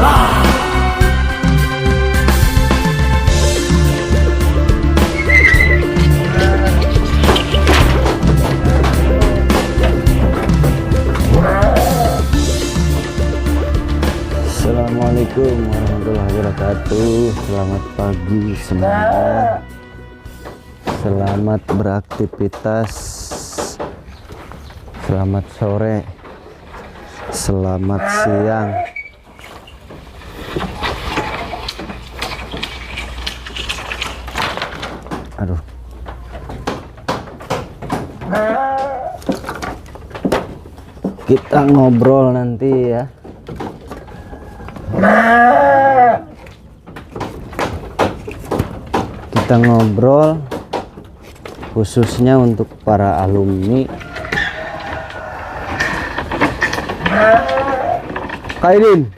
Assalamualaikum warahmatullahi wabarakatuh. Selamat pagi semuanya. Selamat beraktivitas. Selamat sore. Selamat siang. Aduh. Kita ngobrol nanti ya. Kita ngobrol khususnya untuk para alumni. Kaidin.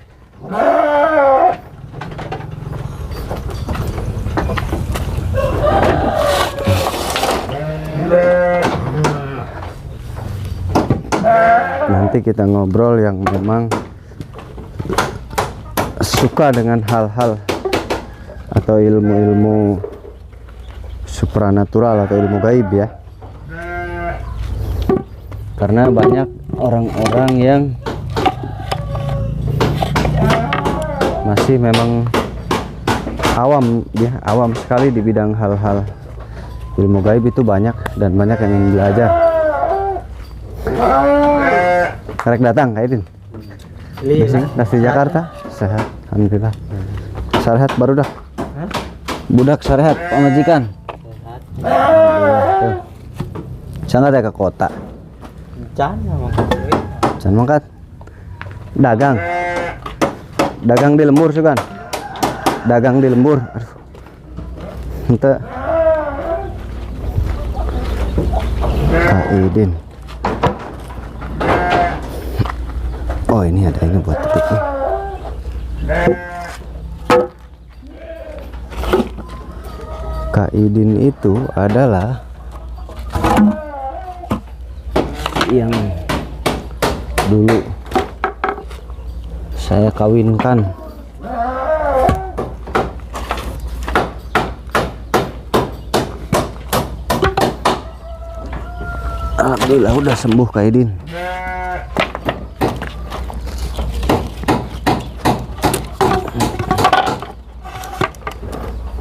Nanti kita ngobrol yang memang suka dengan hal-hal atau ilmu-ilmu supranatural atau ilmu gaib ya, karena banyak orang-orang yang masih memang awam ya, awam sekali di bidang hal-hal ilmu gaib itu banyak, dan banyak yang ingin belajar. Karek datang Kaidin dari Jakarta. Sehat, alhamdulillah. Sehat baru dah. Budak sehat, pamajikan. Sehat. Sangat ya ke kota. Can mangkat. Dagang. Dagang di lembur sih kan. Dagang di lembur. Aduh. Ente. Kaidin. Oh ini ada ini buat titiknya. Kaidin itu adalah yang dulu saya kawinkan. Alhamdulillah udah sembuh Kaidin.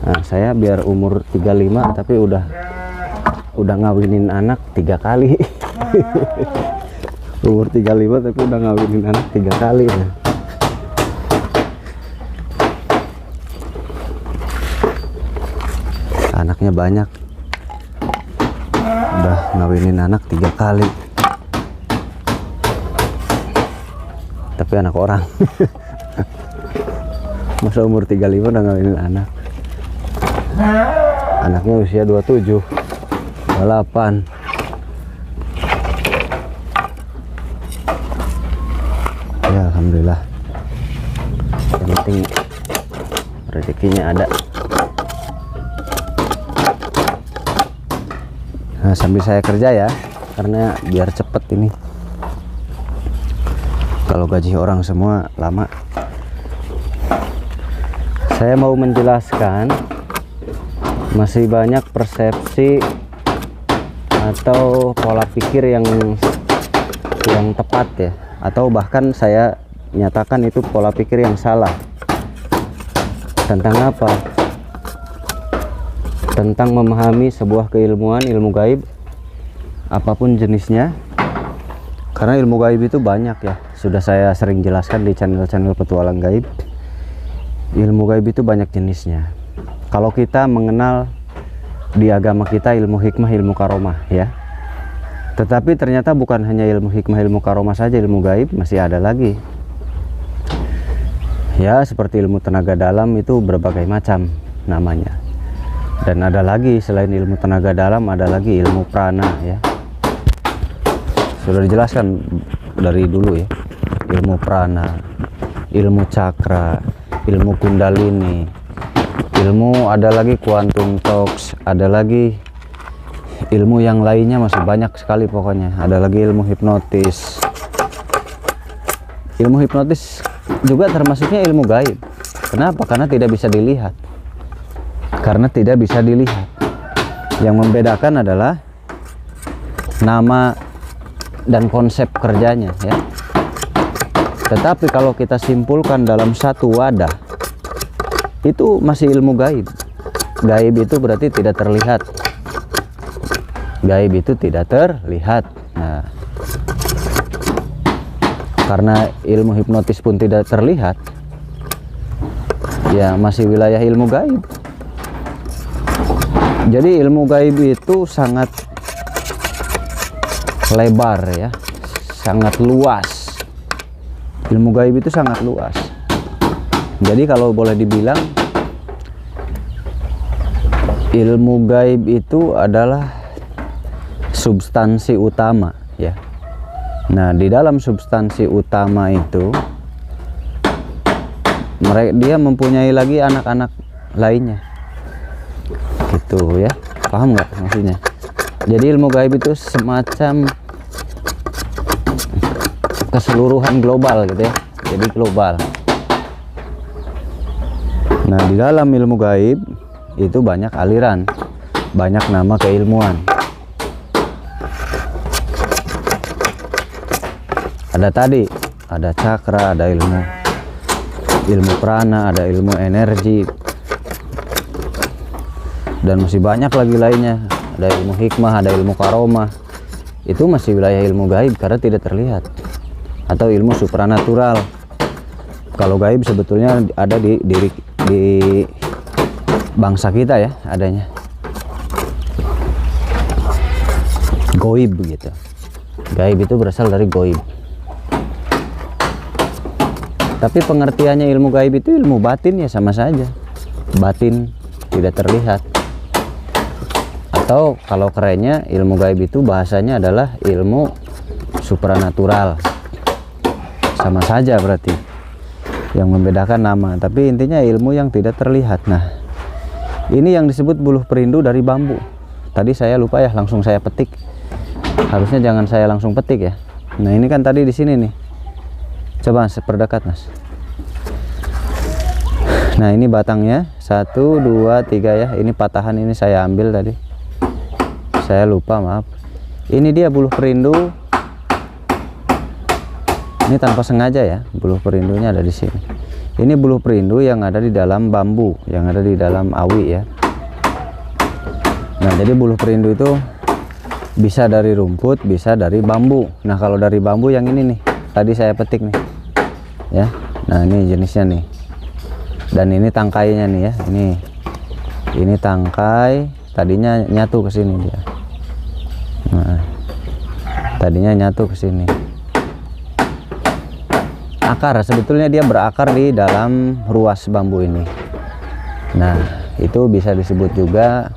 Nah, saya biar umur 35 tapi udah ngawinin anak 3 kali. Umur 35 tapi udah ngawinin anak 3 kali ya. Anaknya banyak. Udah ngawinin anak 3 kali. Tapi anak orang. Masa umur 35 udah ngawinin anak. Anaknya usia 27, 28. Ya alhamdulillah. Yang penting rezekinya ada. Nah, sambil saya kerja ya, karena biar cepet ini. Kalau gaji orang semua lama. Saya mau menjelaskan masih banyak persepsi atau pola pikir yang tepat ya, atau bahkan saya nyatakan itu pola pikir yang salah. Tentang apa? Tentang memahami sebuah keilmuan, ilmu gaib apapun jenisnya. Karena ilmu gaib itu banyak ya, sudah saya sering jelaskan di channel-channel petualang gaib. Ilmu gaib itu banyak jenisnya. Kalau kita mengenal di agama kita ilmu hikmah, ilmu karomah ya. Tetapi ternyata bukan hanya ilmu hikmah, ilmu karomah saja, ilmu gaib masih ada lagi. Ya, seperti ilmu tenaga dalam itu berbagai macam namanya. Dan ada lagi selain ilmu tenaga dalam, ada lagi ilmu prana ya. Sudah dijelaskan dari dulu ya. Ilmu prana, ilmu cakra, ilmu kundalini, ilmu ada lagi quantum talks, ada lagi ilmu yang lainnya, masih banyak sekali pokoknya. Ada lagi ilmu hipnotis. Ilmu hipnotis juga termasuknya ilmu gaib. Kenapa? Karena tidak bisa dilihat. Karena tidak bisa dilihat. Yang membedakan adalah nama dan konsep kerjanya, ya. Tetapi kalau kita simpulkan dalam satu wadah, itu masih ilmu gaib. Gaib itu berarti tidak terlihat. Gaib itu tidak terlihat. Nah, karena ilmu hipnotis pun tidak terlihat, ya masih wilayah ilmu gaib. Jadi ilmu gaib itu sangat lebar, ya, sangat luas. Ilmu gaib itu sangat luas. Jadi kalau boleh dibilang, ilmu gaib itu adalah substansi utama, ya. Nah, di dalam substansi utama itu dia mempunyai lagi anak-anak lainnya, gitu ya. Paham nggak maksudnya? Jadi ilmu gaib itu semacam keseluruhan global, gitu ya. Jadi global. Nah, di dalam ilmu gaib itu banyak aliran, banyak nama keilmuan. Ada tadi, ada cakra, ada ilmu prana, ada ilmu energi, dan masih banyak lagi lainnya. Ada ilmu hikmah, ada ilmu karomah. Itu masih wilayah ilmu gaib karena tidak terlihat, atau ilmu supranatural. Kalau gaib sebetulnya ada di bangsa kita, ya, adanya goib begitu. Gaib itu berasal dari goib. Tapi pengertiannya ilmu gaib itu ilmu batin, ya sama saja. Batin tidak terlihat. Atau kalau kerennya ilmu gaib itu bahasanya adalah ilmu supranatural. Sama saja berarti. Yang membedakan nama, tapi intinya ilmu yang tidak terlihat. Nah, ini yang disebut buluh perindu dari bambu. Tadi saya lupa, ya, langsung saya petik. Harusnya jangan saya langsung petik, ya. Nah, ini kan tadi di sini nih. Coba perdekat, Mas. Nah, ini batangnya 1, 2, 3, ya. Ini patahan ini saya ambil tadi. Saya lupa, maaf. Ini dia buluh perindu. Ini tanpa sengaja, ya. Buluh perindunya ada di sini. Ini buluh perindu yang ada di dalam bambu, yang ada di dalam awi, ya. Nah, jadi buluh perindu itu bisa dari rumput, bisa dari bambu. Nah, kalau dari bambu yang ini nih, tadi saya petik nih, ya. Nah, ini jenisnya nih. Dan ini tangkainya nih, ya. Ini tangkai, tadinya nyatu ke sini dia. Nah, tadinya nyatu ke sini. Akar, sebetulnya dia berakar di dalam ruas bambu ini. Nah, itu bisa disebut juga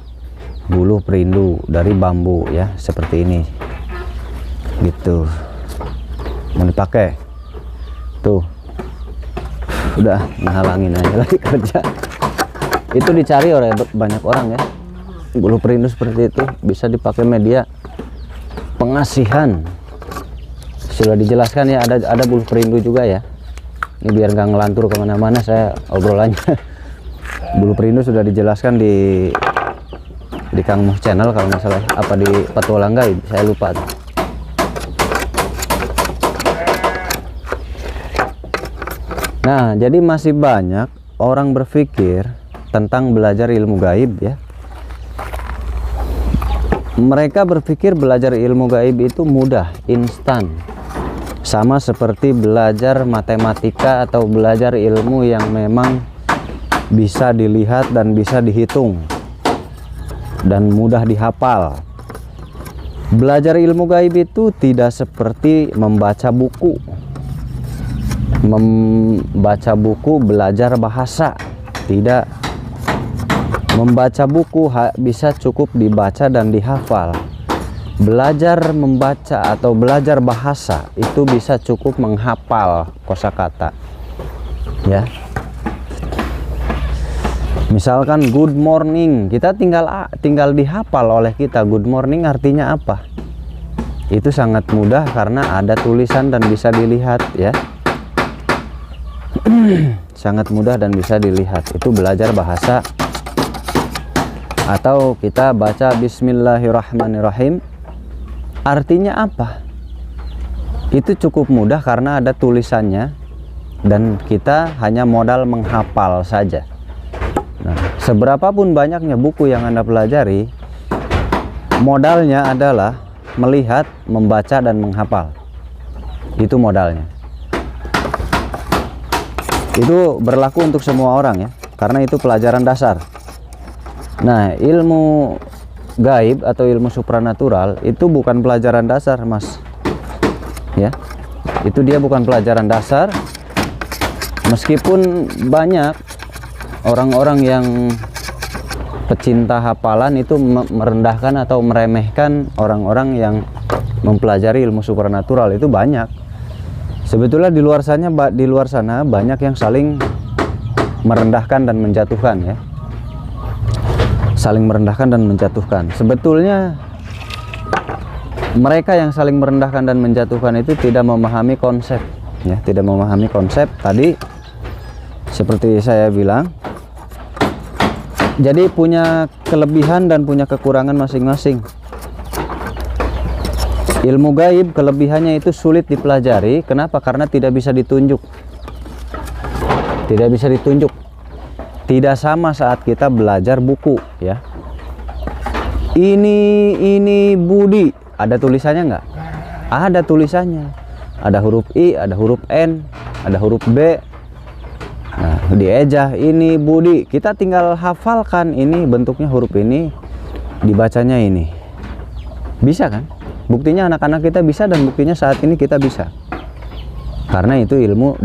buluh perindu dari bambu, ya, seperti ini. Gitu. Mau dipakai. Tuh. Udah ngehalangin aja lagi kerja. Itu dicari oleh banyak orang, ya. Buluh perindu seperti itu bisa dipakai media pengasihan. Sudah dijelaskan, ya, ada buluh perindu juga, ya. Ini biar nggak ngelantur kemana-mana saya obrolannya. Buluh perindu sudah dijelaskan di Kang Mus channel kalau nggak salah, apa di Petualang Gaib, saya lupa tuh. Nah, jadi masih banyak orang berpikir tentang belajar ilmu gaib, ya. Mereka berpikir belajar ilmu gaib itu mudah, instan. Sama seperti belajar matematika atau belajar ilmu yang memang bisa dilihat dan bisa dihitung dan mudah dihafal. Belajar ilmu gaib itu tidak seperti membaca buku. Membaca buku belajar bahasa, tidak. Membaca buku bisa cukup dibaca dan dihafal. Belajar membaca atau belajar bahasa itu bisa cukup menghafal kosakata, ya. Misalkan good morning, kita tinggal dihafal oleh kita good morning artinya apa. Itu sangat mudah karena ada tulisan dan bisa dilihat, ya. sangat mudah dan bisa dilihat. Itu belajar bahasa, atau kita baca Bismillahirrahmanirrahim. Artinya apa? Itu cukup mudah karena ada tulisannya dan kita hanya modal menghafal saja. Nah, seberapapun banyaknya buku yang Anda pelajari, modalnya adalah melihat, membaca, dan menghafal. Itu modalnya. Itu berlaku untuk semua orang ya, karena itu pelajaran dasar. Nah, ilmu gaib atau ilmu supranatural itu bukan pelajaran dasar, Mas. Ya. Itu dia bukan pelajaran dasar. Meskipun banyak orang-orang yang pecinta hafalan itu merendahkan atau meremehkan orang-orang yang mempelajari ilmu supranatural, itu banyak. Sebetulnya di luar sana banyak yang saling merendahkan dan menjatuhkan ya. Saling merendahkan dan menjatuhkan. Sebetulnya mereka yang saling merendahkan dan menjatuhkan itu tidak memahami konsep ya, tidak memahami konsep tadi seperti saya bilang. Jadi punya kelebihan dan punya kekurangan masing-masing. Ilmu gaib kelebihannya itu sulit dipelajari. Kenapa? Karena tidak bisa ditunjuk. Tidak bisa ditunjuk. Tidak sama saat kita belajar buku ya. Ini Budi, ada tulisannya nggak? Ada tulisannya. Ada huruf I, ada huruf N, ada huruf B. Nah, diejah ini Budi. Kita tinggal hafalkan ini bentuknya huruf ini, dibacanya ini. Bisa kan? Buktinya anak-anak kita bisa dan buktinya saat ini kita bisa. Karena itu ilmu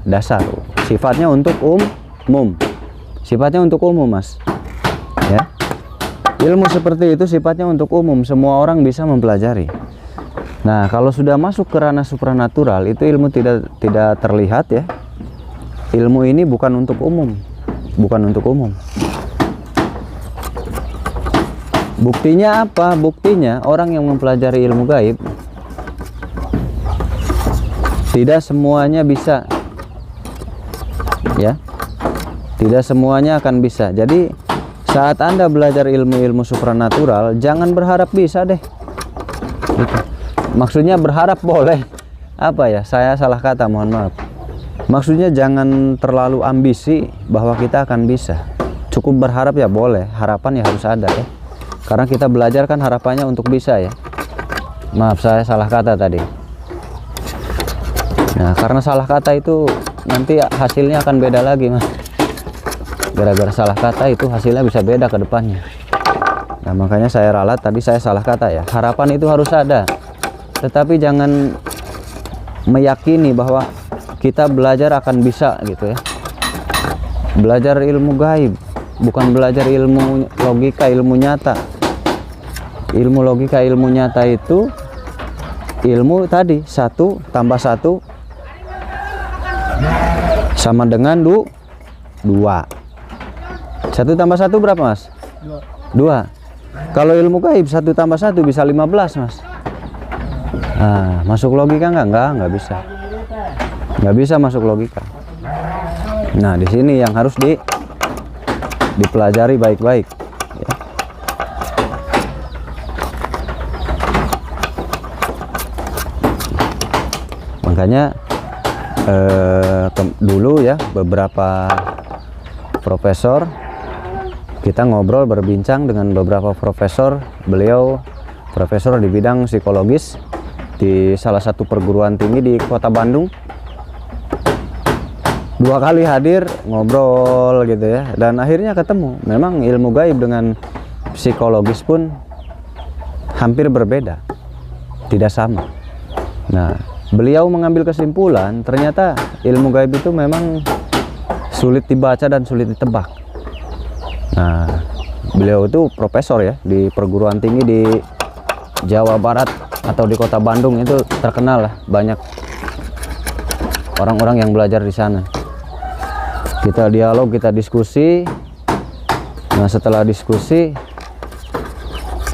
dasar. Sifatnya untuk umum. Sifatnya untuk umum, Mas. Ya. Ilmu seperti itu sifatnya untuk umum, semua orang bisa mempelajari. Nah, kalau sudah masuk ke ranah supranatural, itu ilmu tidak terlihat ya. Ilmu ini bukan untuk umum. Bukan untuk umum. Buktinya apa? Buktinya orang yang mempelajari ilmu gaib tidak semuanya bisa. Ya. Tidak semuanya akan bisa. Jadi saat Anda belajar ilmu-ilmu supranatural, jangan berharap bisa deh. Gitu. Maksudnya berharap boleh. Apa ya? Saya salah kata, mohon maaf. Maksudnya jangan terlalu ambisi bahwa kita akan bisa. Cukup berharap ya boleh. Harapan ya harus ada ya. Karena kita belajar kan harapannya untuk bisa ya. Maaf, saya salah kata tadi. Nah, karena salah kata itu nanti hasilnya akan beda lagi, Mas. Gara-gara salah kata itu hasilnya bisa beda ke depannya. Nah, makanya saya ralat tadi saya salah kata ya. Harapan itu harus ada. Tetapi jangan meyakini bahwa kita belajar akan bisa gitu ya. Belajar ilmu gaib, bukan belajar ilmu logika, ilmu nyata. Ilmu logika, ilmu nyata itu ilmu tadi 1 tambah 1 sama dengan 2. 1 tambah 1 berapa, Mas? 2. Kalau ilmu gaib 1 tambah 1 bisa 15, Mas. Nah, masuk logika nggak bisa. Nggak bisa masuk logika. Nah, di sini yang harus dipelajari baik-baik. Ya. Makanya dulu ya beberapa profesor, kita ngobrol berbincang dengan beberapa profesor. Beliau profesor di bidang psikologis di salah satu perguruan tinggi di kota Bandung. 2 kali hadir ngobrol gitu ya, dan akhirnya ketemu. Memang ilmu gaib dengan psikologis pun hampir berbeda, tidak sama. Nah, beliau mengambil kesimpulan ternyata ilmu gaib itu memang sulit dibaca dan sulit ditebak. Nah, beliau itu profesor ya di perguruan tinggi di Jawa Barat atau di kota Bandung, itu terkenal lah, banyak orang-orang yang belajar di sana. Kita dialog, kita diskusi. Nah, setelah diskusi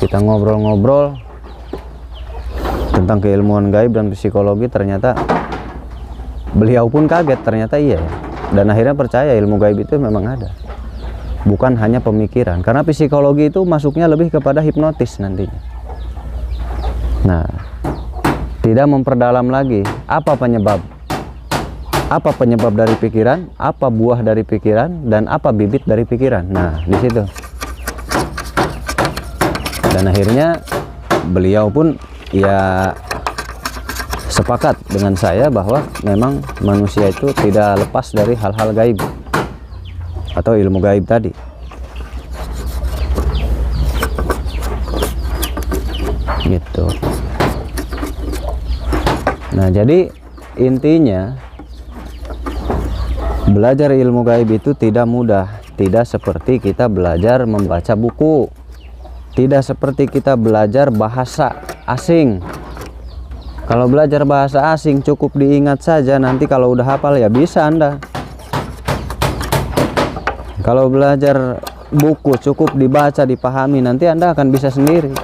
kita ngobrol-ngobrol tentang keilmuan gaib dan psikologi, ternyata beliau pun kaget, ternyata iya ya. dan akhirnya percaya ilmu gaib itu memang ada, bukan hanya pemikiran. Karena psikologi itu masuknya lebih kepada hipnotis nantinya. Nah, tidak memperdalam lagi apa penyebab dari pikiran, apa buah dari pikiran, dan apa bibit dari pikiran. Nah, di situ. Dan akhirnya beliau pun ya sepakat dengan saya bahwa memang manusia itu tidak lepas dari hal-hal gaib atau ilmu gaib tadi. Gitu. Nah, jadi intinya belajar ilmu gaib itu tidak mudah, tidak seperti kita belajar membaca buku, tidak seperti kita belajar bahasa asing. Kalau belajar bahasa asing cukup diingat saja, nanti kalau udah hafal ya bisa Anda. Kalau belajar buku cukup dibaca, dipahami, nanti Anda akan bisa sendiri.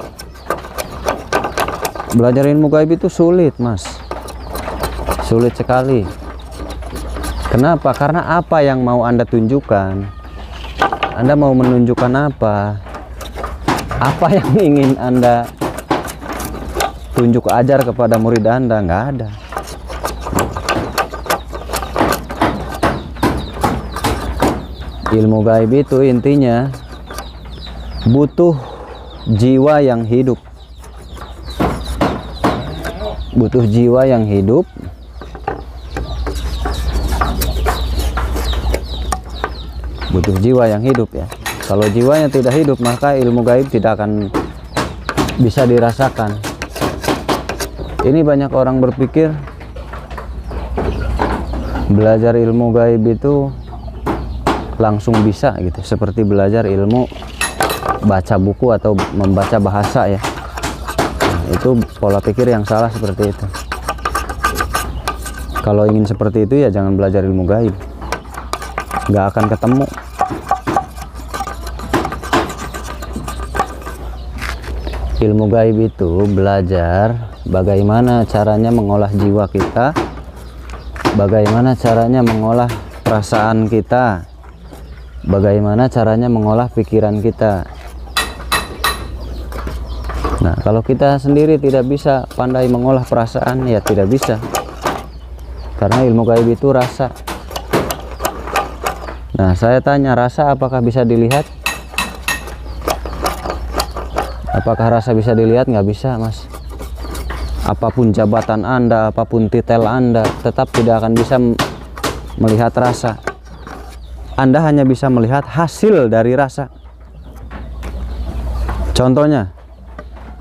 Belajar ilmu gaib itu sulit, Mas. Sulit sekali. Kenapa? Karena apa yang mau Anda tunjukkan? Anda mau menunjukkan apa? Apa yang ingin Anda tunjuk, ajar kepada murid Anda? Nggak ada. Ilmu gaib itu intinya butuh jiwa yang hidup. Butuh jiwa yang hidup. Butuh jiwa yang hidup ya. Kalau jiwanya tidak hidup, maka ilmu gaib tidak akan bisa dirasakan. Ini banyak orang berpikir belajar ilmu gaib itu langsung bisa gitu, seperti belajar ilmu baca buku atau membaca bahasa ya. Nah, itu pola pikir yang salah seperti itu. Kalau ingin seperti itu ya jangan belajar ilmu gaib, nggak akan ketemu. Ilmu gaib itu belajar bagaimana caranya mengolah jiwa kita, bagaimana caranya mengolah perasaan kita, bagaimana caranya mengolah pikiran kita. Nah, kalau kita sendiri tidak bisa pandai mengolah perasaan, ya tidak bisa. Karena ilmu gaib itu rasa. Nah, saya tanya, rasa apakah bisa dilihat? Apakah rasa bisa dilihat? Nggak bisa, Mas. Apapun jabatan Anda, apapun titel Anda, tetap tidak akan bisa melihat rasa. Anda hanya bisa melihat hasil dari rasa. Contohnya,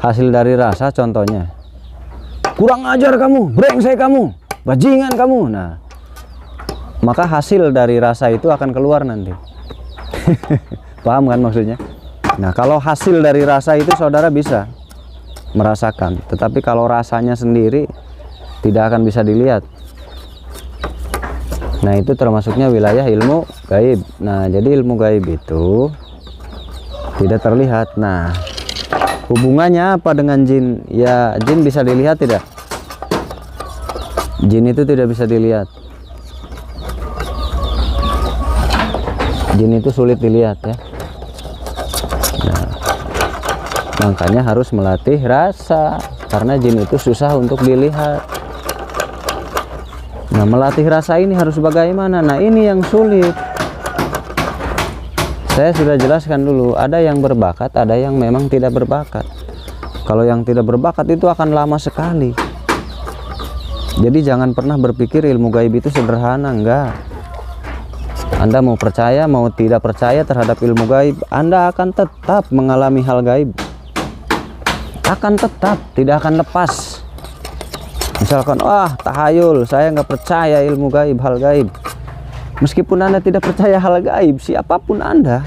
hasil dari rasa contohnya, kurang ajar kamu, brengsek kamu, bajingan kamu. Nah, maka hasil dari rasa itu akan keluar nanti. Paham kan maksudnya? Nah, kalau hasil dari rasa itu saudara bisa merasakan, tetapi kalau rasanya sendiri tidak akan bisa dilihat. Nah, itu termasuknya wilayah ilmu gaib. Nah, jadi ilmu gaib itu tidak terlihat. Nah, hubungannya apa dengan jin? Ya, jin bisa dilihat tidak? Jin itu tidak bisa dilihat. Jin itu sulit dilihat ya. Nah, makanya harus melatih rasa, karena jin itu susah untuk dilihat. Nah, melatih rasa ini harus bagaimana? Nah, ini yang sulit. Saya sudah jelaskan dulu, ada yang berbakat, ada yang memang tidak berbakat. Kalau yang tidak berbakat itu akan lama sekali. Jadi jangan pernah berpikir ilmu gaib itu sederhana, enggak. Anda mau percaya, mau tidak percaya terhadap ilmu gaib, Anda akan tetap mengalami hal gaib. Akan tetap, tidak akan lepas. Misalkan, wah tahayul, saya nggak percaya ilmu gaib, hal gaib. Meskipun Anda tidak percaya hal gaib, siapapun Anda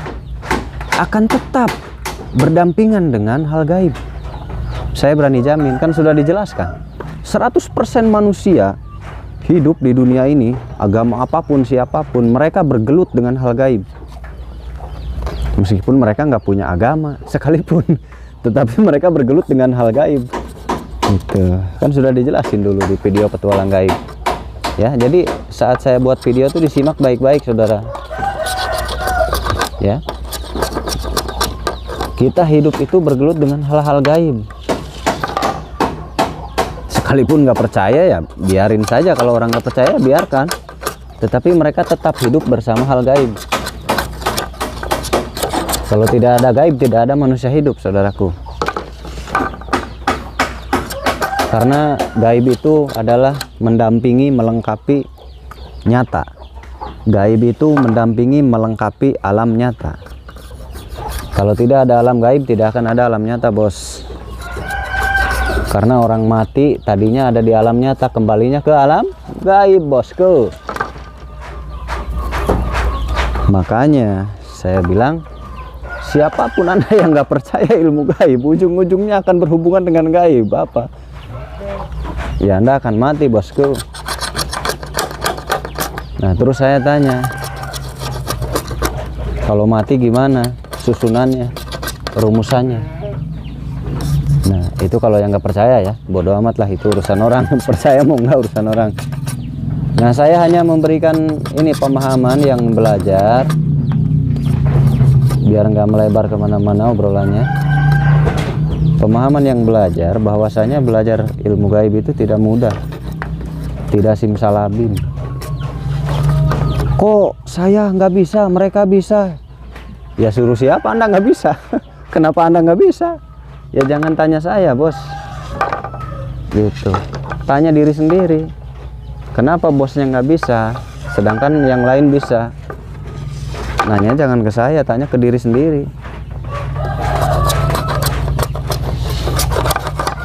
akan tetap berdampingan dengan hal gaib. Saya berani jamin, kan sudah dijelaskan. 100% manusia hidup di dunia ini, agama apapun, siapapun, mereka bergelut dengan hal gaib. Meskipun mereka nggak punya agama sekalipun, tetapi mereka bergelut dengan hal gaib. Gitu. Kan sudah dijelasin dulu di video petualang gaib. Ya, jadi saat saya buat video tuh disimak baik-baik saudara ya. Kita hidup itu bergelut dengan hal-hal gaib. Sekalipun nggak percaya ya biarin saja, kalau orang nggak percaya biarkan, tetapi mereka tetap hidup bersama hal gaib. Kalau tidak ada gaib, tidak ada manusia hidup saudaraku. Karena gaib itu adalah mendampingi, melengkapi nyata. Gaib itu mendampingi, melengkapi alam nyata. Kalau tidak ada alam gaib, tidak akan ada alam nyata bos. Karena orang mati tadinya ada di alam nyata, kembalinya ke alam gaib bosku. Makanya saya bilang, siapapun Anda yang nggak percaya ilmu gaib, ujung-ujungnya akan berhubungan dengan gaib. Apa? Ya Anda akan mati bosku. Nah terus saya tanya, kalau mati gimana susunannya, rumusannya? Nah itu kalau yang nggak percaya ya bodoh amat lah, itu urusan orang. Percaya mau nggak urusan orang. Nah saya hanya memberikan ini pemahaman yang belajar, biar nggak melebar kemana-mana obrolannya. Pemahaman yang belajar, bahwasanya belajar ilmu gaib itu tidak mudah, tidak simsalabim. Kok saya nggak bisa, mereka bisa? Ya suruh siapa Anda nggak bisa? Kenapa Anda nggak bisa? Ya jangan tanya saya bos, gitu. Tanya diri sendiri, kenapa bosnya nggak bisa, sedangkan yang lain bisa? Nanya jangan ke saya, tanya ke diri sendiri.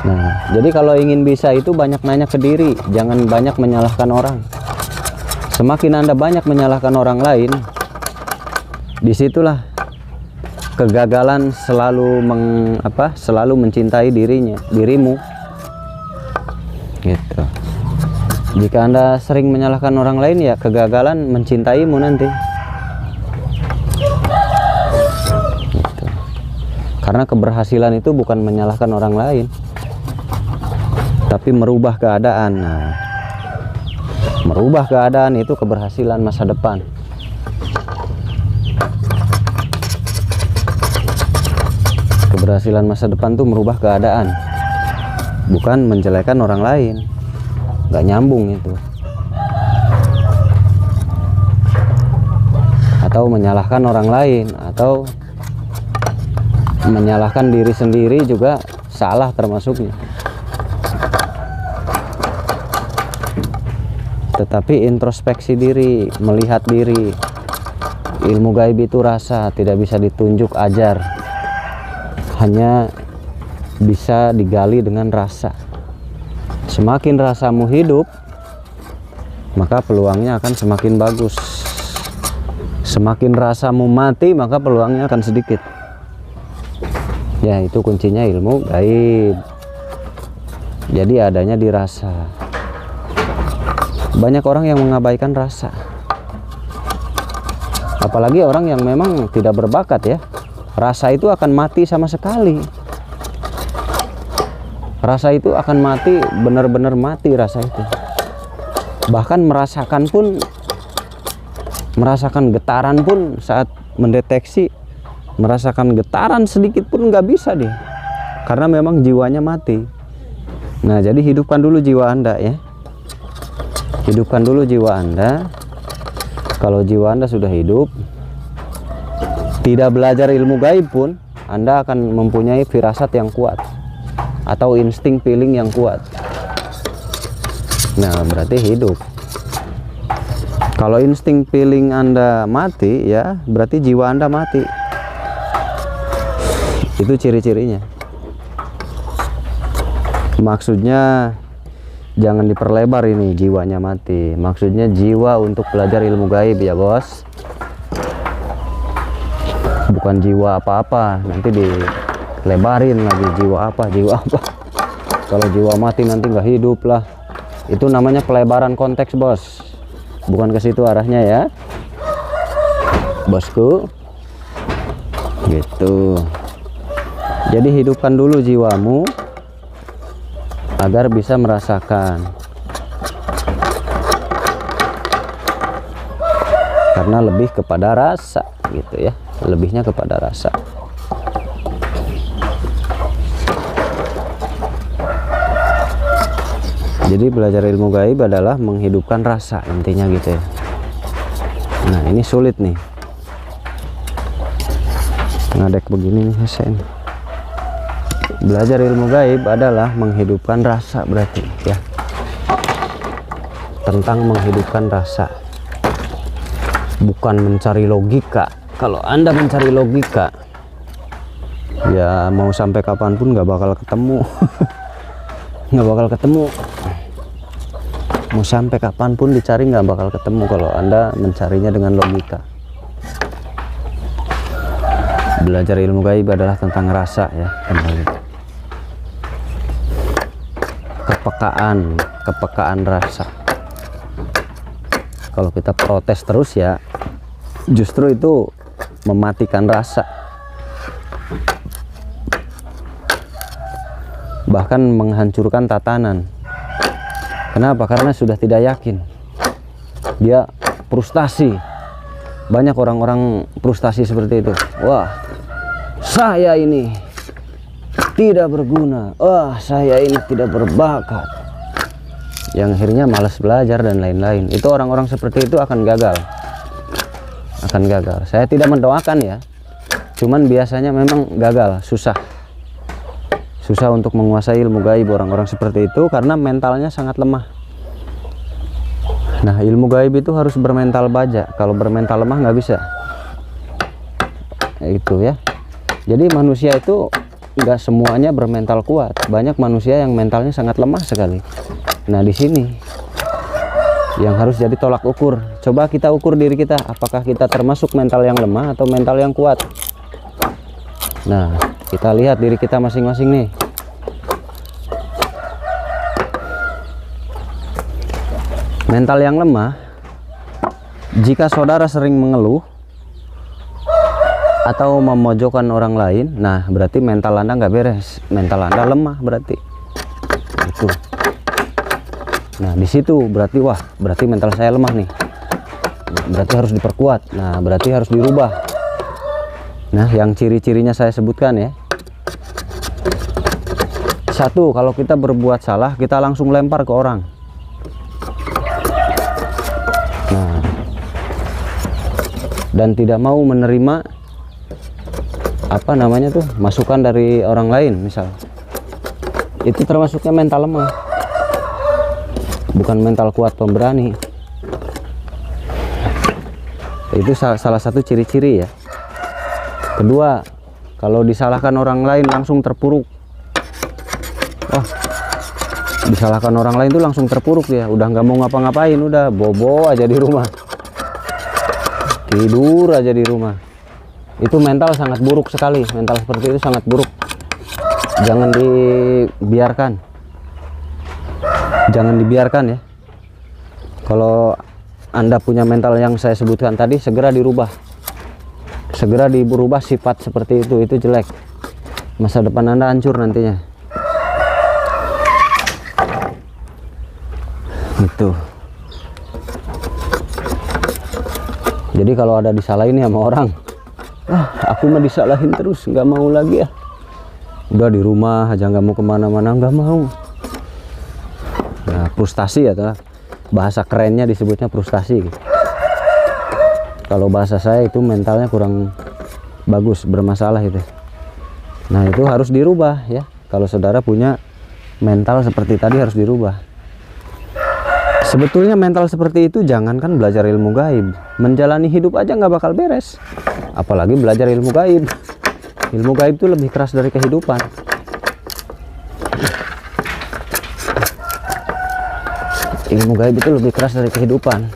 Nah, jadi kalau ingin bisa itu banyak nanya ke diri, jangan banyak menyalahkan orang. Semakin Anda banyak menyalahkan orang lain, disitulah kegagalan selalu mencintai dirimu. Gitu. Jika Anda sering menyalahkan orang lain, ya kegagalan mencintaimu nanti. Gitu. Karena keberhasilan itu bukan menyalahkan orang lain, tapi merubah keadaan. Nah, merubah keadaan itu keberhasilan masa depan. Keberhasilan masa depan tuh merubah keadaan, bukan menjelekan orang lain. Nggak nyambung itu. Atau menyalahkan orang lain, atau menyalahkan diri sendiri juga salah termasuknya. Tetapi introspeksi diri, melihat diri. Ilmu gaib itu rasa, tidak bisa ditunjuk, ajar. Hanya bisa digali dengan rasa. Semakin rasamu hidup, maka peluangnya akan semakin bagus. Semakin rasamu mati, maka peluangnya akan sedikit. Ya, itu kuncinya ilmu gaib. Jadi adanya di rasa. Banyak orang yang mengabaikan rasa, apalagi orang yang memang tidak berbakat ya. Rasa itu akan mati sama sekali. Rasa itu akan mati, benar-benar mati rasa itu. Bahkan merasakan getaran pun saat mendeteksi, merasakan getaran sedikit pun nggak bisa dia, karena memang jiwanya mati. Nah jadi hidupkan dulu jiwa Anda ya. Hidupkan dulu jiwa Anda. Kalau jiwa Anda sudah hidup, tidak belajar ilmu gaib pun, Anda akan mempunyai firasat yang kuat atau insting feeling yang kuat. Nah, berarti hidup. Kalau insting feeling Anda mati, ya berarti jiwa Anda mati. Itu ciri-cirinya. Maksudnya jangan diperlebar ini jiwanya mati. Maksudnya jiwa untuk belajar ilmu gaib ya bos. Bukan jiwa apa-apa, nanti dilebarin lagi jiwa apa. Kalau jiwa mati nanti nggak hidup lah. Itu namanya pelebaran konteks bos. Bukan ke situ arahnya ya, bosku. Gitu. Jadi hidupkan dulu jiwamu agar bisa merasakan. karena lebih kepada rasa gitu ya, lebihnya kepada rasa. Jadi belajar ilmu gaib adalah menghidupkan rasa intinya gitu ya. Nah ini sulit nih, ngadek begini nih saya. Belajar ilmu gaib adalah menghidupkan rasa berarti ya, tentang menghidupkan rasa, bukan mencari logika. Kalau Anda mencari logika ya mau sampai kapanpun nggak bakal ketemu. Nggak bakal ketemu, mau sampai kapanpun dicari nggak bakal ketemu kalau Anda mencarinya dengan logika. Belajar ilmu gaib adalah tentang rasa ya, kembali kepekaan rasa. Kalau kita protes terus ya justru itu mematikan rasa, bahkan menghancurkan tatanan. Kenapa? Karena sudah tidak yakin, dia frustasi. Banyak orang-orang frustasi seperti itu. Wah, saya ini tidak berguna, wah saya ini tidak berbakat, yang akhirnya malas belajar dan lain-lain. Itu orang-orang seperti itu akan gagal, Saya tidak mendoakan ya, cuman biasanya memang gagal, susah untuk menguasai ilmu gaib orang-orang seperti itu karena mentalnya sangat lemah. Nah ilmu gaib itu harus bermental baja, kalau bermental lemah nggak bisa. Itu ya, jadi manusia itu nggak semuanya bermental kuat, banyak manusia yang mentalnya sangat lemah sekali. Nah di sini yang harus jadi tolak ukur. Coba kita ukur diri kita, apakah kita termasuk mental yang lemah atau mental yang kuat. Nah kita lihat diri kita masing-masing nih. Mental yang lemah, jika saudara sering mengeluh atau memojokkan orang lain, nah berarti mental Anda nggak beres, mental Anda lemah berarti. Itu. Nah di situ berarti wah, berarti mental saya lemah nih, berarti harus diperkuat. Nah berarti harus dirubah. Nah yang ciri-cirinya saya sebutkan ya. Satu, kalau kita berbuat salah kita langsung lempar ke orang. Nah dan tidak mau menerima apa namanya tuh masukan dari orang lain misal, itu termasuknya mental lemah, bukan mental kuat pemberani. Itu salah satu ciri-ciri ya. Kedua, kalau disalahkan orang lain langsung terpuruk. Wah, disalahkan orang lain tuh langsung terpuruk ya, udah nggak mau ngapa-ngapain, udah bobo aja di rumah, tidur aja di rumah. Itu mental sangat buruk sekali, mental seperti itu sangat buruk. Jangan dibiarkan ya. Kalau Anda punya mental yang saya sebutkan tadi, segera dirubah, segera dirubah sifat seperti itu jelek. Masa depan Anda hancur nantinya. Itu. Jadi kalau ada disalahin sama orang, aku mah disalahin terus, nggak mau lagi ya. Udah di rumah aja, nggak mau kemana-mana, nggak mau. Nah, frustasi atau bahasa kerennya disebutnya frustasi. Kalau bahasa saya itu mentalnya kurang bagus, bermasalah itu. Nah itu harus dirubah ya. Kalau saudara punya mental seperti tadi harus dirubah. Sebetulnya mental seperti itu jangankan belajar ilmu gaib, menjalani hidup aja nggak bakal beres, apalagi belajar ilmu gaib. Ilmu gaib itu lebih keras dari kehidupan. Ilmu gaib itu lebih keras dari kehidupan.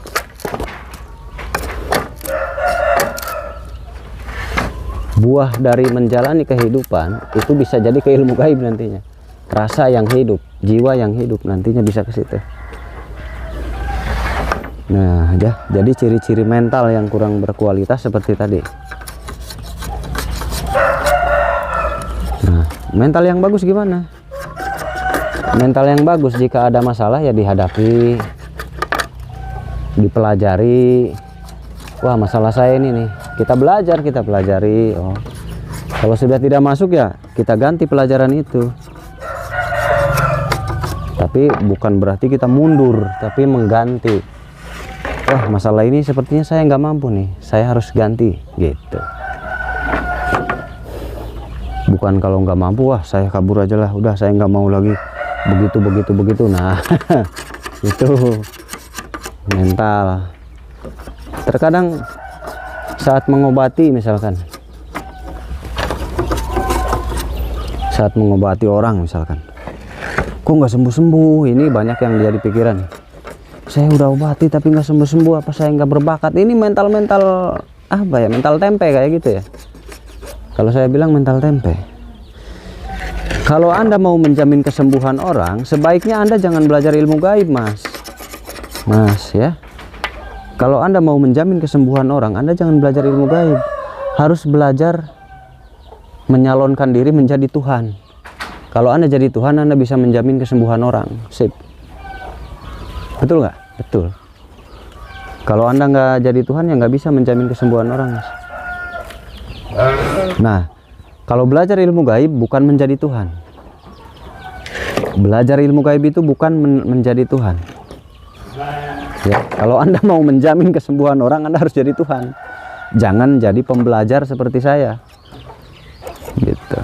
Buah dari menjalani kehidupan itu bisa jadi ke ilmu gaib nantinya. Rasa yang hidup, jiwa yang hidup nantinya bisa ke situ. Nah, jadi ciri-ciri mental yang kurang berkualitas seperti tadi. Nah, mental yang bagus gimana? Mental yang bagus jika ada masalah ya dihadapi, dipelajari, wah masalah saya ini nih, kita belajar, kita pelajari. Oh, kalau sudah tidak masuk ya kita ganti pelajaran itu. Tapi bukan berarti kita mundur, tapi mengganti. Wah masalah ini sepertinya saya nggak mampu nih, saya harus ganti gitu. Bukan kalau nggak mampu, wah saya kabur aja lah, udah saya nggak mau lagi begitu. Nah itu mental. Terkadang saat mengobati, misalkan saat mengobati orang, misalkan kok nggak sembuh-sembuh, ini banyak yang jadi pikiran, saya udah obati tapi nggak sembuh-sembuh, apa saya nggak berbakat. Ini mental apa ya, mental tempe kayak gitu ya. Kalau saya bilang mental tempe. Kalau Anda mau menjamin kesembuhan orang, sebaiknya Anda jangan belajar ilmu gaib, Mas ya. Kalau Anda mau menjamin kesembuhan orang, Anda jangan belajar ilmu gaib. Harus belajar menyalonkan diri menjadi Tuhan. Kalau Anda jadi Tuhan, Anda bisa menjamin kesembuhan orang. Sip. Betul nggak? Betul. Kalau Anda nggak jadi Tuhan, ya nggak bisa menjamin kesembuhan orang, Mas. Nah, kalau belajar ilmu gaib bukan menjadi Tuhan. Belajar ilmu gaib itu bukan menjadi Tuhan. Ya, kalau Anda mau menjamin kesembuhan orang, Anda harus jadi Tuhan. Jangan jadi pembelajar seperti saya. Gitu.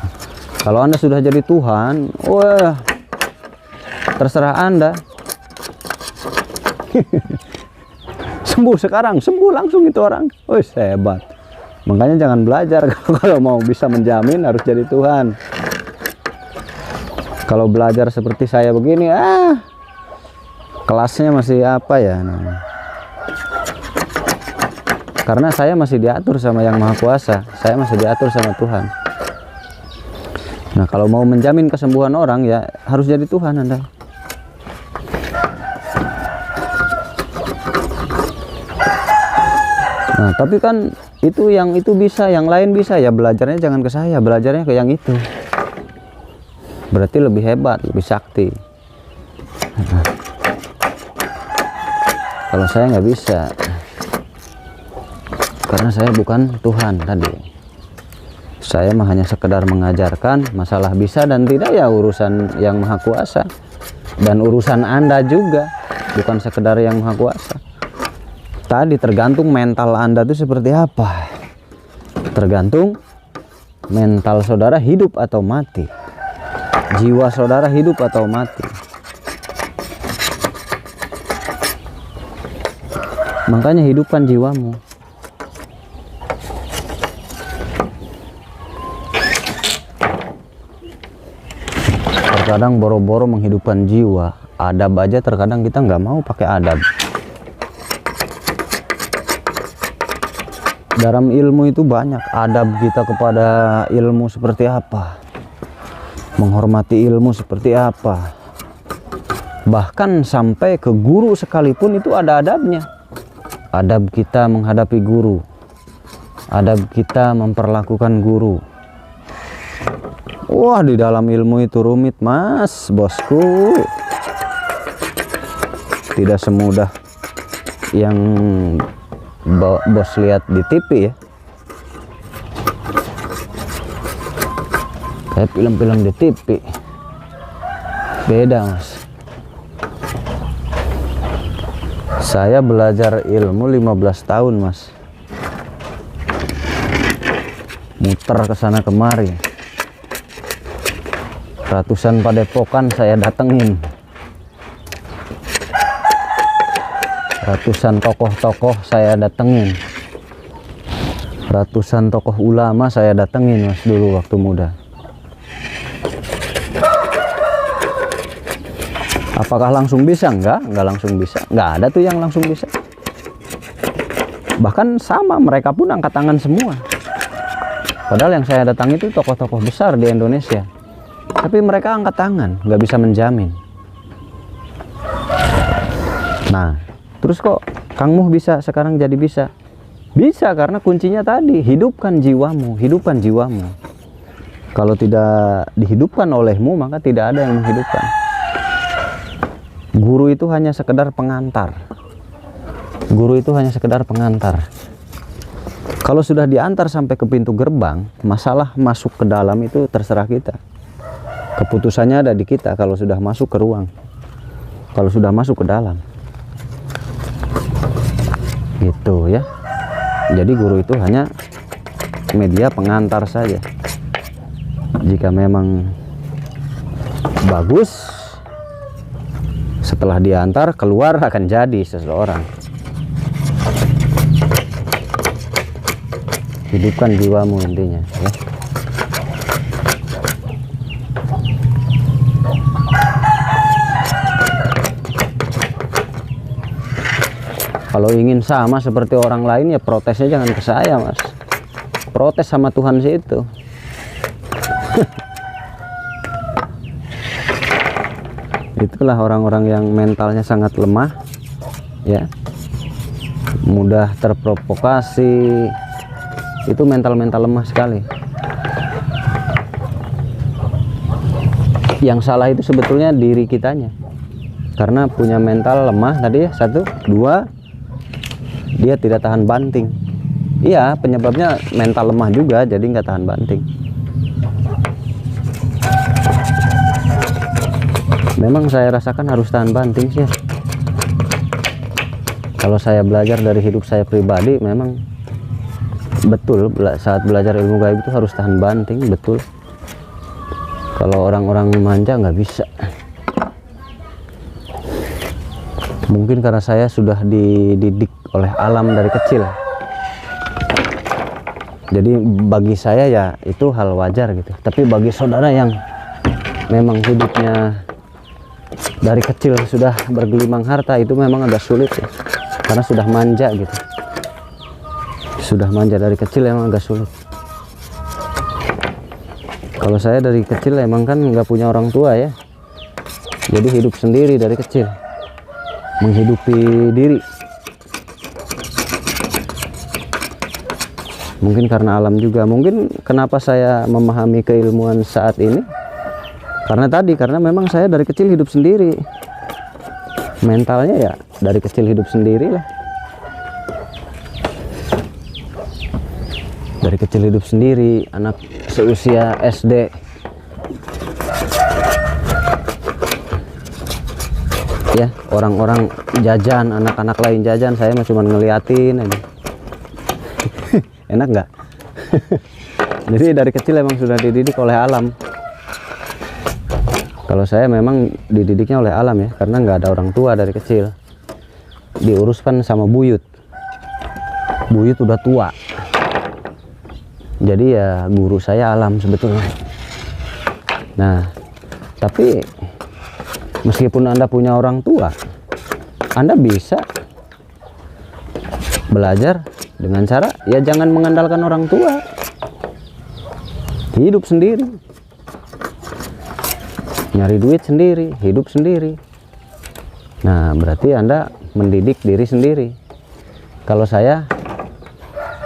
Kalau Anda sudah jadi Tuhan, wah, terserah Anda. Sembuh sekarang, sembuh langsung itu orang. Wih, hebat. Makanya jangan belajar kalau mau bisa menjamin, harus jadi Tuhan. Kalau belajar seperti saya begini, kelasnya masih apa ya? Nah, karena saya masih diatur sama Yang Maha Kuasa, saya masih diatur sama Tuhan. Nah, kalau mau menjamin kesembuhan orang, ya harus jadi Tuhan Anda. Nah, tapi kan itu yang itu bisa, yang lain bisa, ya belajarnya jangan ke saya, belajarnya ke yang itu. Berarti lebih hebat, lebih sakti. Nah, kalau saya nggak bisa, karena saya bukan Tuhan tadi. Saya mah hanya sekedar mengajarkan. Masalah bisa dan tidak ya urusan Yang Maha Kuasa, dan urusan Anda juga, bukan sekedar Yang Maha Kuasa. Tadi tergantung mental Anda itu seperti apa. Tergantung mental saudara hidup atau mati, jiwa saudara hidup atau mati. Makanya hidupkan jiwamu. Terkadang boro-boro menghidupkan jiwa, adab aja terkadang kita nggak mau pakai adab. Dalam ilmu itu banyak adab kita kepada ilmu seperti apa, menghormati ilmu seperti apa, bahkan sampai ke guru sekalipun itu ada adabnya. Adab kita menghadapi guru, adab kita memperlakukan guru. Wah, di dalam ilmu itu rumit, Mas, bosku. Tidak semudah yang bos lihat di TV ya. Kayak film-film di TV. Beda, Mas. Saya belajar ilmu 15 tahun, Mas. Muter ke sana kemari. Ratusan padepokan saya datengin. Ratusan tokoh-tokoh saya datengin. Ratusan tokoh ulama saya datengin, Mas, dulu waktu muda. Apakah langsung bisa? Enggak langsung bisa. Enggak ada tuh yang langsung bisa. Bahkan sama, mereka pun angkat tangan semua. Padahal yang saya datang itu tokoh-tokoh besar di Indonesia. Tapi mereka angkat tangan, nggak bisa menjamin. Nah, terus kok Kang Muh bisa sekarang jadi bisa? Bisa karena kuncinya tadi, hidupkan jiwamu, hidupkan jiwamu. Kalau tidak dihidupkan olehmu, maka tidak ada yang menghidupkan. Guru itu hanya sekedar pengantar. Guru itu hanya sekedar pengantar. Kalau sudah diantar sampai ke pintu gerbang, masalah masuk ke dalam itu terserah kita. Keputusannya ada di kita kalau sudah masuk ke ruang, kalau sudah masuk ke dalam. Gitu ya. Jadi guru itu hanya media pengantar saja. Jika memang bagus, setelah diantar keluar akan jadi seseorang. Hidupkan jiwamu intinya ya. Kalau ingin sama seperti orang lain ya protesnya jangan ke saya, Mas. Protes sama Tuhan sih itu. Itulah orang-orang yang mentalnya sangat lemah ya. Mudah terprovokasi. Itu mental-mental lemah sekali. Yang salah itu sebetulnya diri kitanya, karena punya mental lemah tadi ya. 1, 2, dia tidak tahan banting. Iya, penyebabnya mental lemah juga, jadi nggak tahan banting. Memang saya rasakan harus tahan banting sih ya. Kalau saya belajar dari hidup saya pribadi, memang betul saat belajar ilmu gaib itu harus tahan banting, betul. Kalau orang-orang manja nggak bisa. Mungkin karena saya sudah dididik oleh alam dari kecil, jadi bagi saya ya itu hal wajar gitu. Tapi bagi saudara yang memang hidupnya dari kecil sudah bergelimang harta, itu memang agak sulit ya, karena sudah manja gitu. Sudah manja dari kecil emang agak sulit. Kalau saya dari kecil emang kan nggak punya orang tua ya, jadi hidup sendiri dari kecil, menghidupi diri. Mungkin karena alam juga. Mungkin kenapa saya memahami keilmuan saat ini, karena memang saya dari kecil hidup sendiri, mentalnya ya dari kecil hidup sendiri lah. Dari kecil hidup sendiri, anak seusia SD. Ya, orang-orang jajan, anak-anak lain jajan, saya mah cuma ngeliatin aja. Enak nggak? Jadi dari kecil emang sudah dididik oleh alam. Kalau saya memang dididiknya oleh alam ya, karena nggak ada orang tua dari kecil. Diuruskan sama buyut. Buyut udah tua. Jadi ya guru saya alam sebetulnya. Nah, tapi meskipun Anda punya orang tua, Anda bisa belajar dengan cara ya jangan mengandalkan orang tua. Hidup sendiri. Nyari duit sendiri, hidup sendiri. Nah, berarti Anda mendidik diri sendiri. Kalau saya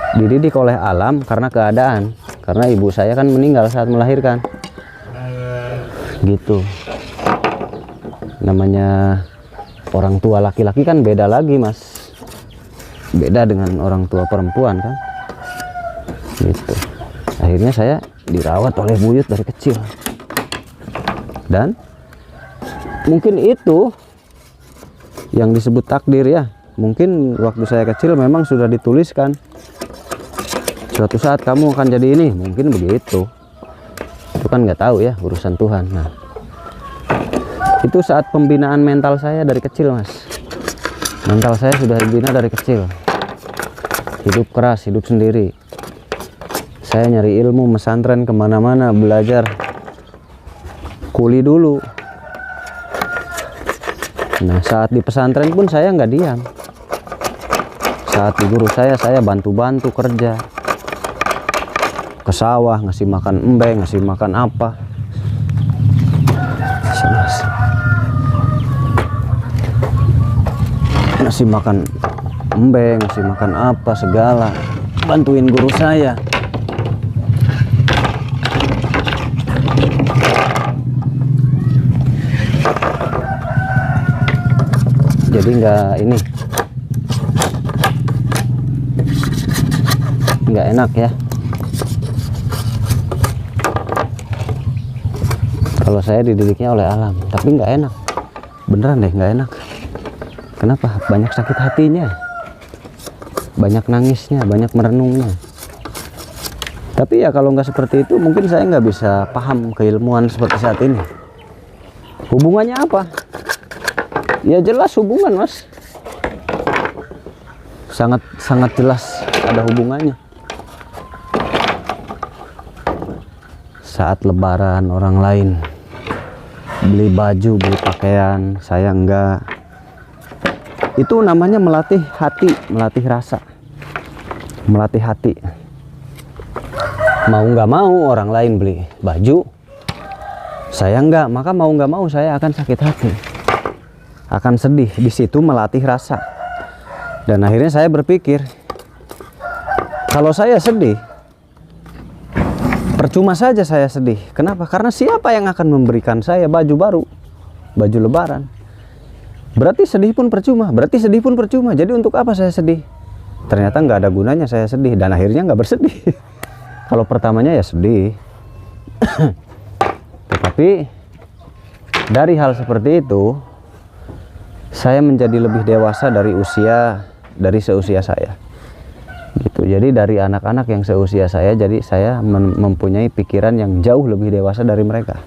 dididik oleh alam karena keadaan, karena ibu saya kan meninggal saat melahirkan gitu. Namanya orang tua laki-laki kan beda lagi, Mas, beda dengan orang tua perempuan kan gitu. Akhirnya saya dirawat oleh buyut dari kecil, dan mungkin itu yang disebut takdir ya. Mungkin waktu saya kecil memang sudah dituliskan, suatu saat kamu akan jadi ini, mungkin begitu. Itu kan nggak tahu ya, urusan Tuhan. Nah, itu saat pembinaan mental saya dari kecil, Mas. Mental saya sudah dibina dari kecil. Hidup keras, hidup sendiri. Saya nyari ilmu, mesantren kemana-mana, belajar. Kuli dulu. Nah, saat di pesantren pun saya nggak diam. Saat di guru saya bantu-bantu kerja. Ke sawah, ngasih makan embeng, ngasih makan apa. Ngasih makan embeng, ngasih makan apa, segala. Bantuin guru saya. Jadi nggak ini. nggak enak ya. Kalau saya dididiknya oleh alam, tapi nggak enak, beneran deh nggak enak. Kenapa? Banyak sakit hatinya, banyak nangisnya, banyak merenungnya. Tapi ya kalau nggak seperti itu, mungkin saya nggak bisa paham keilmuan seperti saat ini. Hubungannya apa? Ya jelas hubungan, Mas. Sangat jelas ada hubungannya. Saat lebaran orang lain beli baju, beli pakaian, saya enggak. Itu namanya melatih hati, melatih rasa, melatih hati. Mau nggak mau orang lain beli baju, saya enggak, maka mau nggak mau saya akan sakit hati, akan sedih. Di situ melatih rasa. Dan akhirnya saya berpikir, kalau saya sedih, percuma saja saya sedih. Kenapa? Karena siapa yang akan memberikan saya baju baru, baju lebaran? Berarti sedih pun percuma, berarti sedih pun percuma. Jadi untuk apa saya sedih? Ternyata nggak ada gunanya saya sedih, dan akhirnya nggak bersedih. Kalau pertamanya ya sedih. Tetapi dari hal seperti itu, saya menjadi lebih dewasa dari seusia saya. Gitu. Jadi dari anak-anak yang seusia saya, jadi saya mempunyai pikiran yang jauh lebih dewasa dari mereka.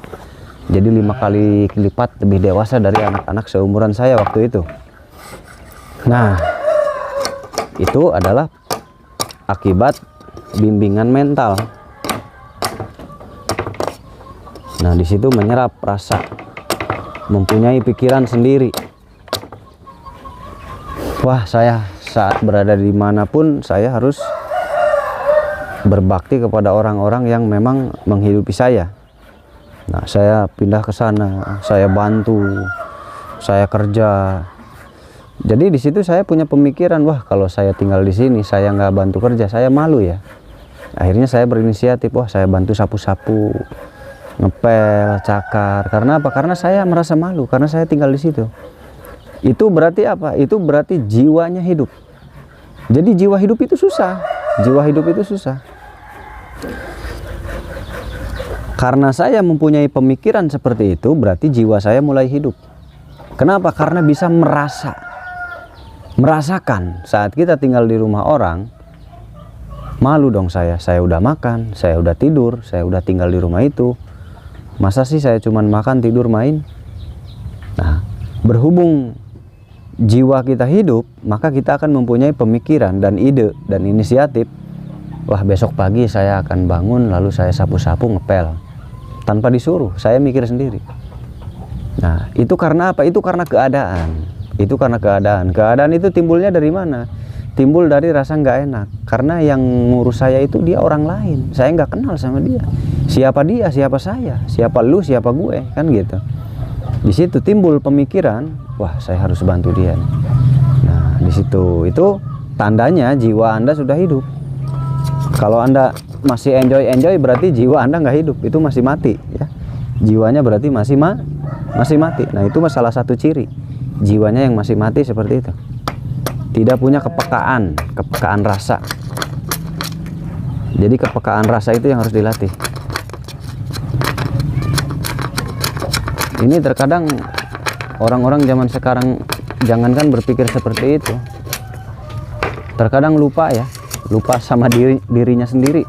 Jadi 5 kali lipat lebih dewasa dari anak-anak seumuran saya waktu itu. Nah, itu adalah akibat bimbingan mental. Nah, di situ menyerap rasa, mempunyai pikiran sendiri. Wah, saya saat berada di manapun saya harus berbakti kepada orang-orang yang memang menghidupi saya. Nah, saya pindah ke sana, saya bantu, saya kerja. Jadi di situ saya punya pemikiran, wah kalau saya tinggal di sini, saya nggak bantu kerja, saya malu ya. Akhirnya saya berinisiatif, wah saya bantu sapu-sapu, ngepel, cakar. Karena apa? Karena saya merasa malu, karena saya tinggal di situ. Itu berarti apa? Itu berarti jiwanya hidup. Jadi jiwa hidup itu susah. Jiwa hidup itu susah. Karena saya mempunyai pemikiran seperti itu, berarti jiwa saya mulai hidup. Kenapa? Karena bisa merasakan saat kita tinggal di rumah orang. Malu dong saya udah makan, saya udah tidur, saya udah tinggal di rumah itu. Masa sih saya cuman makan, tidur, main? Nah, berhubung jiwa kita hidup, maka kita akan mempunyai pemikiran dan ide dan inisiatif. Wah, besok pagi saya akan bangun, lalu saya sapu-sapu, ngepel. Tanpa disuruh, saya mikir sendiri. Nah, itu karena apa? Itu karena keadaan. Itu karena keadaan. Keadaan itu timbulnya dari mana? Timbul dari rasa nggak enak. Karena yang ngurus saya itu dia orang lain. Saya nggak kenal sama dia. Siapa dia? Siapa saya? Siapa lu? Siapa gue? Kan gitu. Di situ timbul pemikiran, wah saya harus bantu dia. Nah, di situ itu tandanya jiwa Anda sudah hidup. Kalau Anda masih enjoy berarti jiwa Anda nggak hidup, itu masih mati ya. Jiwanya berarti masih mati. Nah, itu salah satu ciri jiwanya yang masih mati seperti itu. Tidak punya kepekaan rasa. Jadi kepekaan rasa itu yang harus dilatih. Ini terkadang orang-orang zaman sekarang jangankan berpikir seperti itu, terkadang lupa ya, lupa sama dirinya sendiri.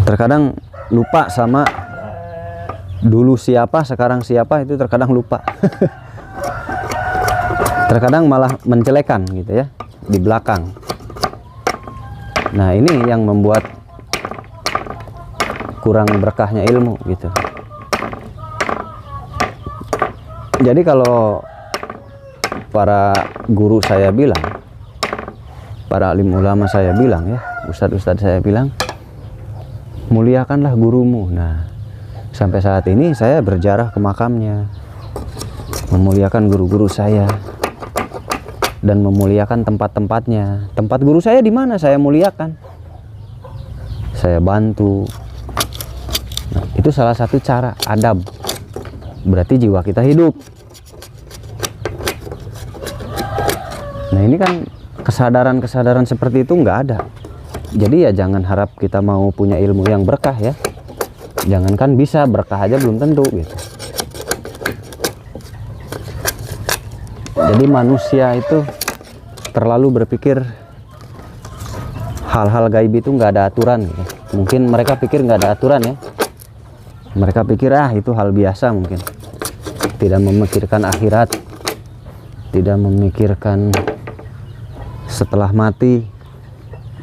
Terkadang lupa sama dulu siapa, sekarang siapa, itu terkadang lupa. Terkadang malah mencelekan gitu ya, di belakang. Nah, ini yang membuat kurang berkahnya ilmu gitu. Jadi kalau para guru saya bilang, para alim ulama saya bilang ya, ustadz-ustadz saya bilang, muliakanlah gurumu. Nah, sampai saat ini saya berjarah ke makamnya, memuliakan guru-guru saya dan memuliakan tempat-tempatnya. Tempat guru saya di mana saya muliakan, saya bantu. Nah, itu salah satu cara adab. Berarti jiwa kita hidup. Nah, ini kan kesadaran seperti itu nggak ada. Jadi ya jangan harap kita mau punya ilmu yang berkah ya. Jangankan bisa, berkah aja belum tentu gitu. Jadi manusia itu terlalu berpikir hal-hal gaib itu nggak ada aturan gitu. Mungkin mereka pikir nggak ada aturan ya. Mereka pikir itu hal biasa mungkin. Tidak memikirkan akhirat, tidak memikirkan setelah mati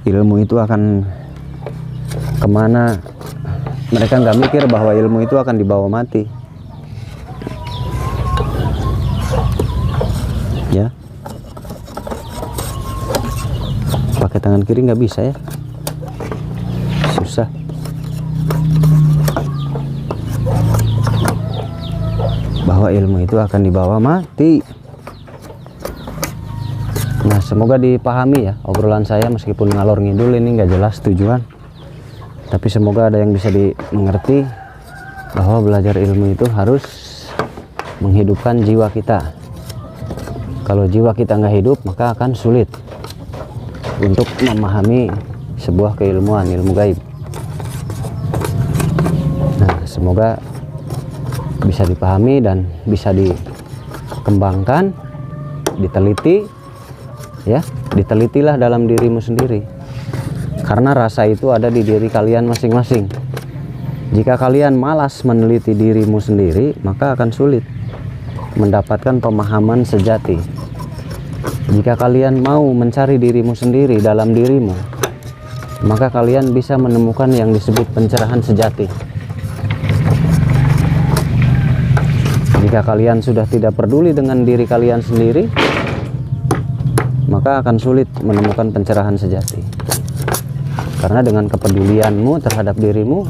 ilmu itu akan kemana. Mereka nggak mikir bahwa ilmu itu akan dibawa mati ya. Pakai tangan kiri nggak bisa ya, susah. Bahwa ilmu itu akan dibawa mati. Nah, semoga dipahami ya obrolan saya, meskipun ngalor ngidul ini nggak jelas tujuan, tapi semoga ada yang bisa dimengerti bahwa belajar ilmu itu harus menghidupkan jiwa kita. Kalau jiwa kita nggak hidup, maka akan sulit untuk memahami sebuah keilmuan, ilmu gaib. Nah, semoga bisa dipahami dan bisa dikembangkan, diteliti ya. Ditelitilah dalam dirimu sendiri, karena rasa itu ada di diri kalian masing-masing. Jika kalian malas meneliti dirimu sendiri, maka akan sulit mendapatkan pemahaman sejati. Jika kalian mau mencari dirimu sendiri dalam dirimu, maka kalian bisa menemukan yang disebut pencerahan sejati. Jika kalian sudah tidak peduli dengan diri kalian sendiri, maka akan sulit menemukan pencerahan sejati. Karena dengan kepedulianmu terhadap dirimu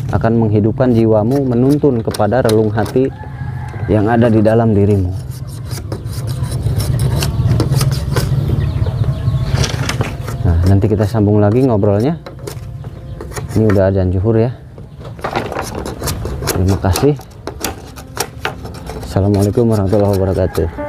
akan menghidupkan jiwamu, menuntun kepada relung hati yang ada di dalam dirimu. Nah, nanti kita sambung lagi ngobrolnya. Ini udah adzan zuhur ya. Terima kasih. Assalamualaikum warahmatullahi wabarakatuh.